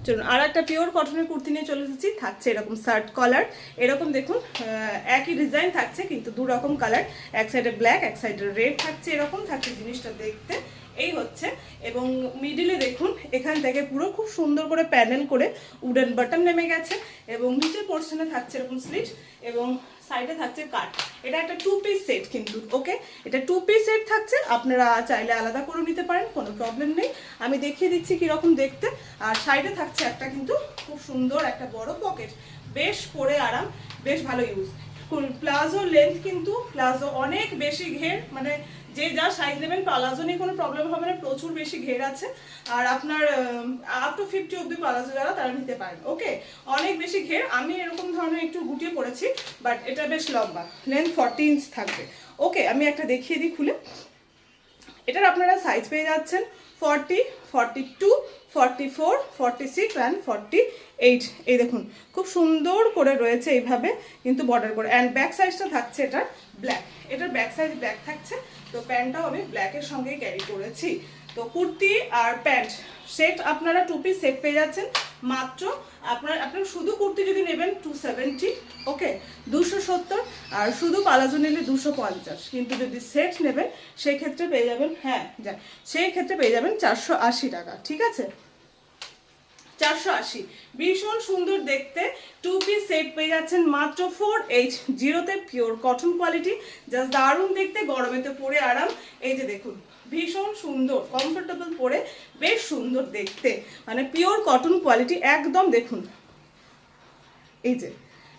চলুন আর একটা পিওর কটনের কুর্তি নিয়ে চলে এসেছি। থাকছে এরকম শার্ট কলার, এরকম দেখুন একই ডিজাইন থাকছে কিন্তু দু রকম কালার, এক সাইডে ব্ল্যাক এক সাইডে রেড থাকছে, এরকম থাকছে জিনিসটা দেখতে এই হচ্ছে। এবং মিডিলে দেখুন এখান থেকে পুরো খুব সুন্দর করে প্যানেল করে উডেন বাটন নেমে গেছে এবং নিচের পোর্শনে থাকছে এরকম স্লিট এবং সাইডে থাকছে কাট। এটা একটা 2 পিস সেট কিন্তু, ওকে এটা 2 পিস সেট থাকছে, আপনারা চাইলে আলাদা করে নিতে পারেন, কোনো প্রবলেম নেই। আমি দেখিয়ে দিচ্ছি কীরকম দেখতে। আর সাইডে থাকছে একটা কিন্তু খুব সুন্দর একটা বড় পকেট, বেশ পরে আরাম, বেশ ভালো ইউজ। প্লাজো লেন্থ কিন্তু প্লাজো অনেক বেশি ঘের, মানে যে যা সাইজ নেবেন প্লাজো নিয়ে কোনো প্রবলেম হবে না, প্রচুর বেশি ঘের আছে। আর আপনার আপ টু 50 অব্দি প্লাজো যারা তারা নিতে পারেন, ওকে অনেক বেশি ঘের। আমি এরকম ধরনের একটু গুটিয়ে পড়েছি, বাট এটা বেশ লম্বা, লেন্থ 40 ইঞ্চ থাকবে। ওকে আমি একটা দেখিয়ে দিই খুলে। এটার আপনারা সাইজ পেয়ে যাচ্ছেন 40, 42, 44, 46 অ্যান্ড 48। এই দেখুন খুব সুন্দর করে রয়েছে এইভাবে কিন্তু বর্ডার করে। অ্যান্ড ব্যাক সাইজটা থাকছে এটার ব্ল্যাক, এটার ব্যাক সাইজ ব্ল্যাক থাকছে। তো প্যান্টটাও আমি ব্ল্যাকের সঙ্গে ক্যারি করেছি। তো কুর্তি আর প্যান্ট সেট আপনারা 2 পিস সেট পেয়ে যাচ্ছেন মাত্র। আপনার শুধু কুর্তি যদি নেবেন 270, ওকে 270, আর শুধু পালাজো নিলে 250। কিন্তু যদি সেট নেবেন সেই ক্ষেত্রে পেয়ে যাবেন, হ্যাঁ যান, সেই ক্ষেত্রে পেয়ে যাবেন 480 টাকা, ঠিক আছে 480। ভীষণ সুন্দর দেখতে 2 পিস সেট পেয়ে যাচ্ছেন মাত্র 480-তে, পিওর কটন কোয়ালিটি, জাস্ট দারুণ দেখতে, গরমেতে পরে আরাম। এই যে দেখুন ভীষণ সুন্দর কমফোর্টেবল পরে, বেশ সুন্দর দেখতে, মানে পিওর কটন কোয়ালিটি একদম। দেখুন এই যে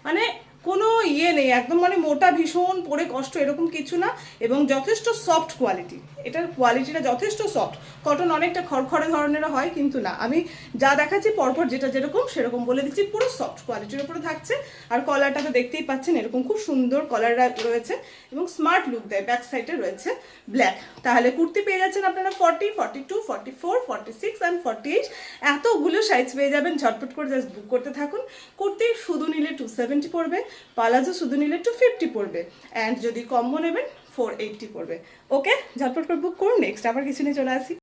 মানে কোনো ইয়ে নেই একদম, মানে মোটা ভীষণ পরে কষ্ট এরকম কিছু না, এবং যথেষ্ট সফট কোয়ালিটি, এটার কোয়ালিটিটা যথেষ্ট সফট। কটন অনেকটা খড়খড়ে ধরনের হয় কিন্তু না, আমি যা দেখাচ্ছি পরপর যেটা যেরকম সেরকম বলে দিচ্ছি, পুরো সফট কোয়ালিটির উপরে থাকছে। আর কলারটা তো দেখতেই পাচ্ছেন এরকম খুব সুন্দর কলার রয়েছে এবং স্মার্ট লুক দেয়। ব্যাক সাইডে রয়েছে ব্ল্যাক। তাহলে কুর্তি পেয়ে যাচ্ছেন আপনারা 40, 42, 44, 46 অ্যান্ড 48, এতগুলো সাইজ পেয়ে যাবেন। ঝটপট করে জাস্ট বুক করতে থাকুন। কুর্তি শুধু নিলে 270 পড়বে, পালাজো শুধু নিলে 250 পড়বে, অ্যান্ড যদি কম্বো নেবেন 480 পড়বে। ওকে ঝটপট করে বুক করুন। নেক্সট আবার কিছু নিয়ে চলে আসি।